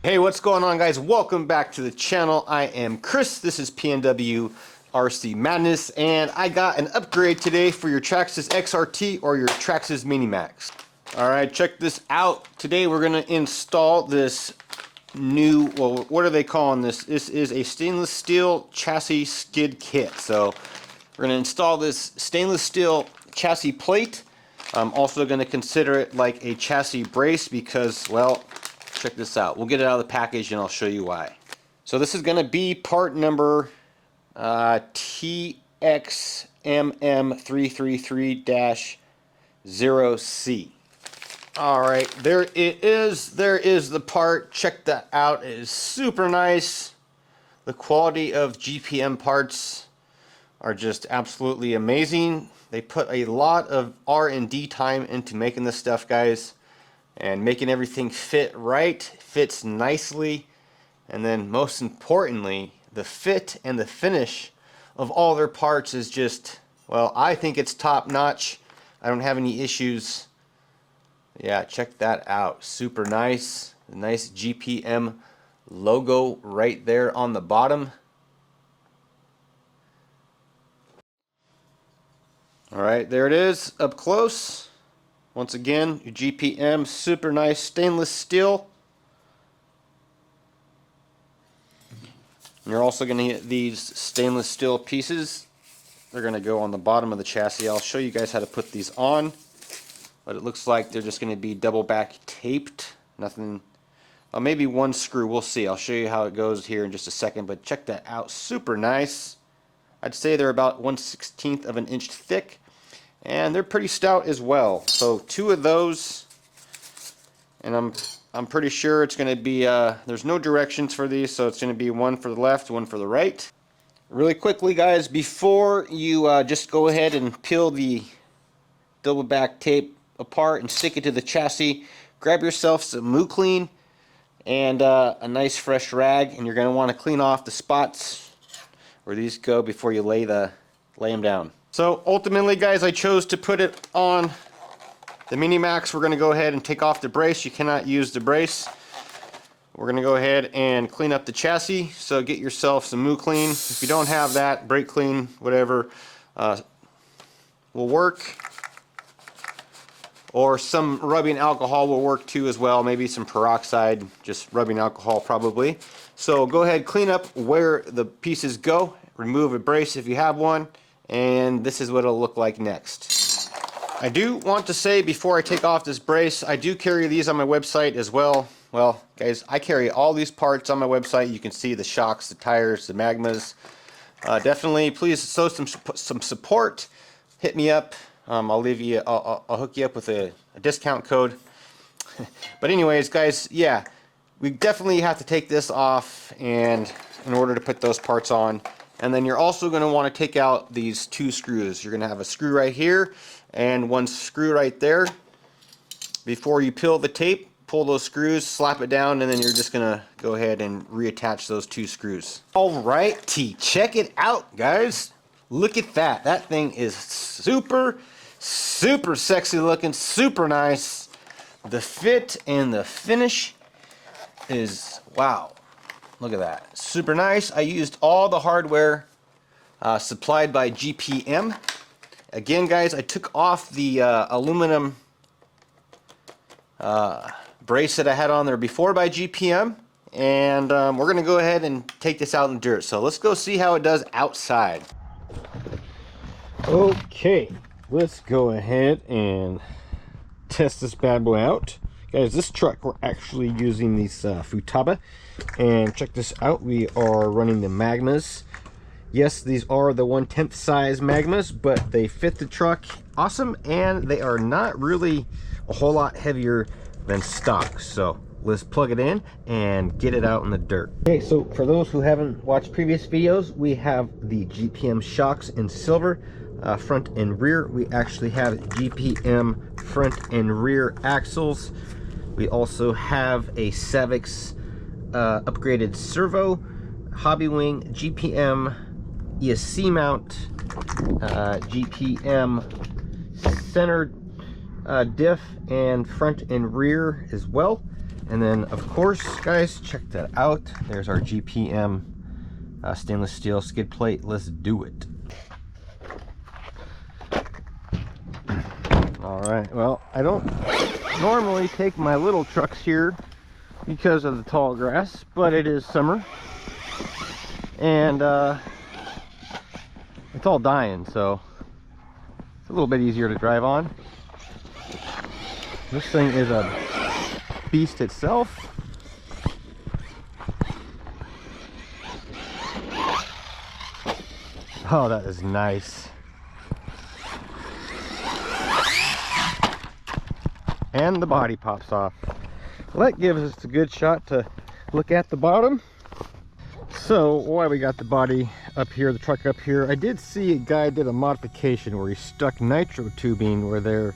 Hey, what's going on, guys? Welcome back to the channel. I am Chris. This is PnwRcMadness, and I got an upgrade today for your Traxxas XRT or your Traxxas Mini Maxx. All right, check this out. Today we're going to install this new, well, what are they calling this? This is a stainless steel chassis skid kit. So we're going to install this stainless steel chassis plate. I'm also going to consider it like a chassis brace because, well, check this out. We'll get it out of the package and I'll show you why. So this is going to be part number TXMM333-0C. Alright, there it is. There is the part. Check that out. It is super nice. The quality of GPM parts are just absolutely amazing. They put a lot of R&D time into making this stuff, guys. And making everything fit right, fits nicely, and then most importantly, the fit and the finish of all their parts is just, well, I think it's top notch. I don't have any issues. Yeah, check that out. Super nice. The nice GPM logo right there on the bottom. Alright, there it is up close. Once again, your GPM, super nice stainless steel. And you're also going to get these stainless steel pieces. They're going to go on the bottom of the chassis. I'll show you guys how to put these on. But it looks like they're just going to be double back taped. Nothing, well, maybe one screw. We'll see. I'll show you how it goes here in just a second. But check that out. Super nice. I'd say they're about 1/16 of an inch thick. And they're pretty stout as well. So two of those, and I'm pretty sure it's going to be, there's no directions for these, so it's going to be one for the left, one for the right. Really quickly, guys, before you just go ahead and peel the double back tape apart and stick it to the chassis, grab yourself some Moo Clean and a nice fresh rag, and you're going to want to clean off the spots where these go before you lay them down. So ultimately, guys, I chose to put it on the Mini Maxx. We're going to go ahead and take off the brace. You cannot use the brace. We're going to go ahead and clean up the chassis. So get yourself some Moo Clean. If you don't have that, brake clean, whatever, will work. Or some rubbing alcohol will work too as well. Maybe some peroxide, just rubbing alcohol probably. So go ahead, clean up where the pieces go. Remove a brace if you have one. And this is what it'll look like next. I do want to say before I take off this brace, I do carry these on my website as well. Well, guys, I carry all these parts on my website. You can see the shocks, the tires, the magmas. Definitely, please show some support. Hit me up. I'll hook you up with a discount code. But anyways, guys, yeah, we definitely have to take this off and in order to put those parts on. And then you're also going to want to take out these two screws. You're going to have a screw right here and one screw right there. Before you peel the tape, pull those screws, slap it down, and then you're just going to go ahead and reattach those two screws. Alrighty, check it out, guys. Look at that. That thing is super, super sexy looking, super nice. The fit and the finish is, wow. Look at that. Super nice. I used all the hardware supplied by GPM. Again, guys, I took off the aluminum brace that I had on there before by GPM. And we're going to go ahead and take this out in the dirt. So let's go see how it does outside. Okay, let's go ahead and test this bad boy out. Guys, this truck, we're actually using these Futaba. And check this out, we are running the magmas. Yes, these are the 1/10 size magmas, but they fit the truck awesome, and they are not really a whole lot heavier than stock. So let's plug it in and get it out in the dirt. Okay, so for those who haven't watched previous videos, we have the GPM shocks in silver, front and rear. We actually have GPM front and rear axles. We also have a savox upgraded servo, hobby wing, GPM ESC mount, GPM centered diff and front and rear as well. And then of course, guys, check that out. There's our GPM stainless steel skid plate. Let's do it. All right, well, I don't normally take my little trucks here because of the tall grass, but it is summer and it's all dying, so it's a little bit easier to drive on. This thing is a beast itself. Oh, that is nice. And the body pops off. Well, that gives us a good shot to look at the bottom. So while we got the body up here, the truck up here, I did see a guy did a modification where he stuck nitro tubing where the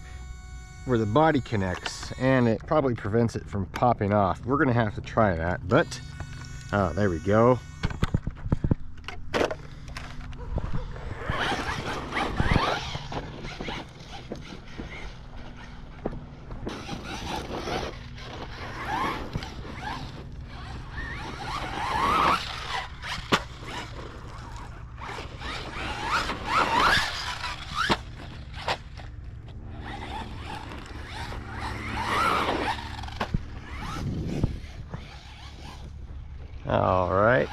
body connects, and it probably prevents it from popping off. We're gonna have to try that, but oh, there we go. All right.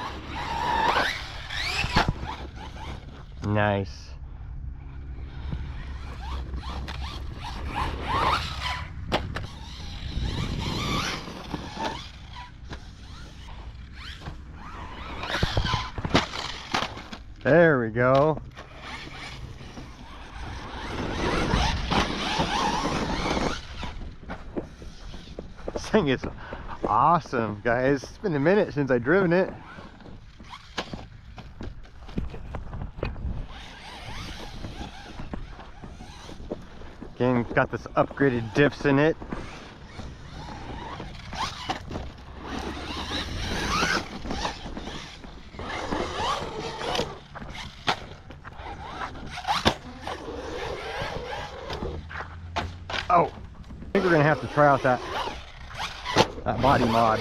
Nice. There we go. This thing is awesome, guys. It's been a minute since I've driven it. Again, got this upgraded dips in it. Oh, I think we're gonna have to try out that body mod.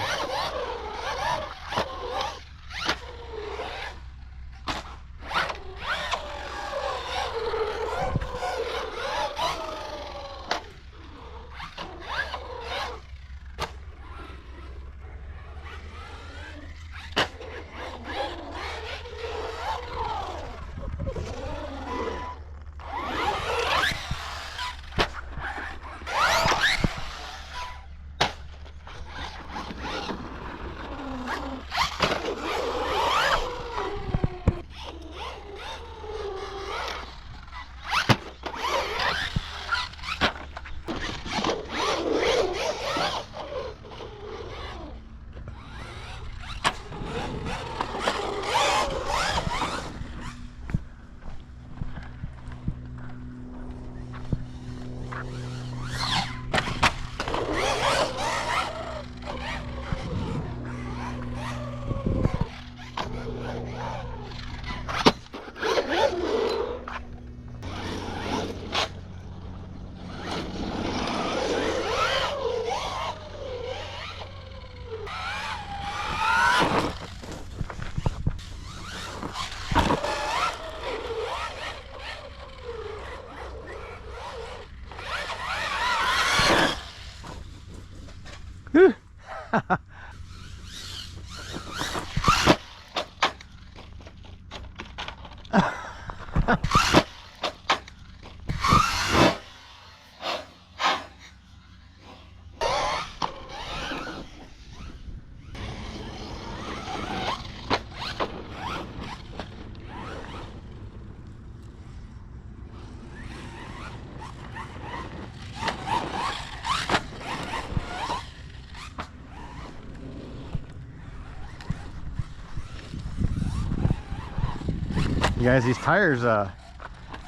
You guys, these tires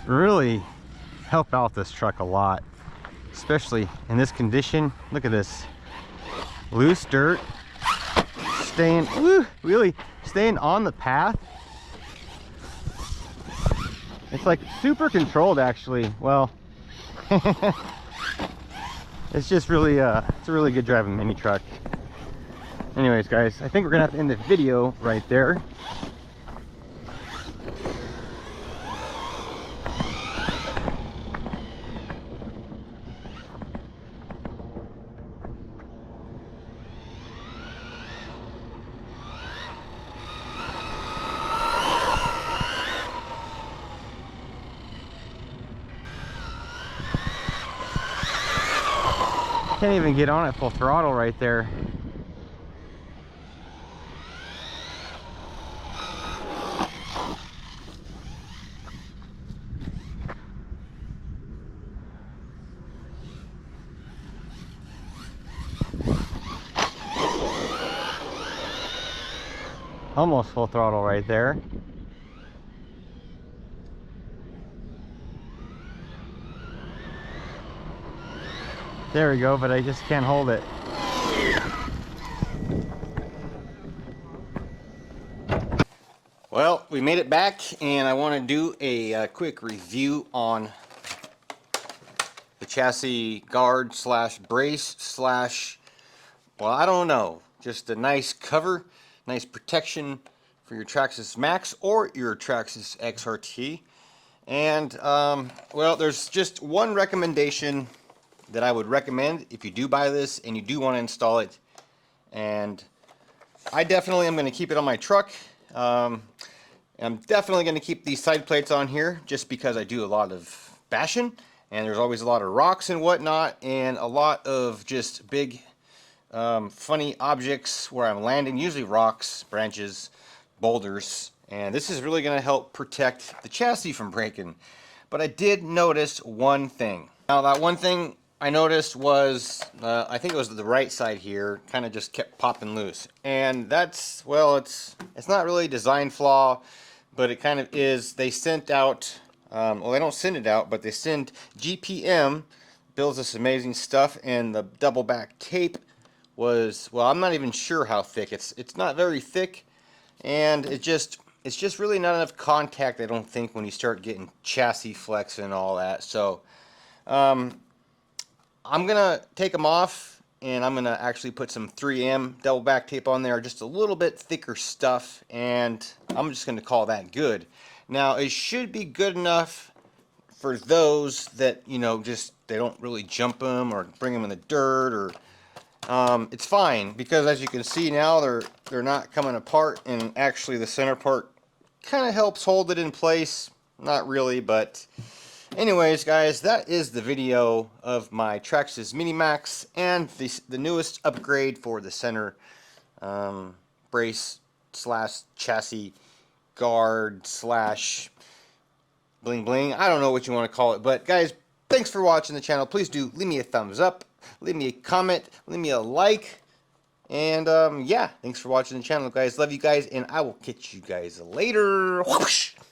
really help out this truck a lot, especially in this condition. Look at this loose dirt staying, really staying on the path. It's like super controlled, actually. Well, it's just really it's a really good driving mini truck. Anyways, guys, I think we're gonna have to end the video right there. Can't even get on at full throttle right there. Almost full throttle right there. There we go, but I just can't hold it. Well, we made it back, and I want to do a quick review on the chassis guard slash brace slash, well, I don't know, just a nice cover, nice protection for your Traxxas Maxx or your Traxxas XRT. And well, there's just one recommendation that I would recommend if you do buy this and you do want to install it, and I definitely am going to keep it on my truck. I'm definitely going to keep these side plates on here just because I do a lot of bashing, and there's always a lot of rocks and whatnot, and a lot of just big funny objects where I'm landing, usually rocks, branches, boulders, and this is really going to help protect the chassis from breaking. But I did notice one thing. Now, that one thing I noticed was, I think it was the right side here, kind of just kept popping loose. And that's, well, it's not really a design flaw, but it kind of is. They sent out, well, they don't send it out, but they send GPM, builds this amazing stuff, and the double back tape was, well, I'm not even sure how thick. It's not very thick, and it's just really not enough contact, I don't think, when you start getting chassis flex and all that. So, I'm gonna take them off, and I'm gonna actually put some 3M double back tape on there, just a little bit thicker stuff, and I'm just gonna call that good. Now, it should be good enough for those that, you know, just they don't really jump them or bring them in the dirt, or it's fine, because as you can see now, they're not coming apart, and actually the center part kind of helps hold it in place. Not really, but anyways, guys, that is the video of my Traxxas Mini Maxx and the newest upgrade for the center brace slash chassis guard slash bling bling. I don't know what you want to call it, but guys, thanks for watching the channel. Please do leave me a thumbs up, leave me a comment, leave me a like, and yeah, thanks for watching the channel, guys. Love you guys, and I will catch you guys later. Whoosh!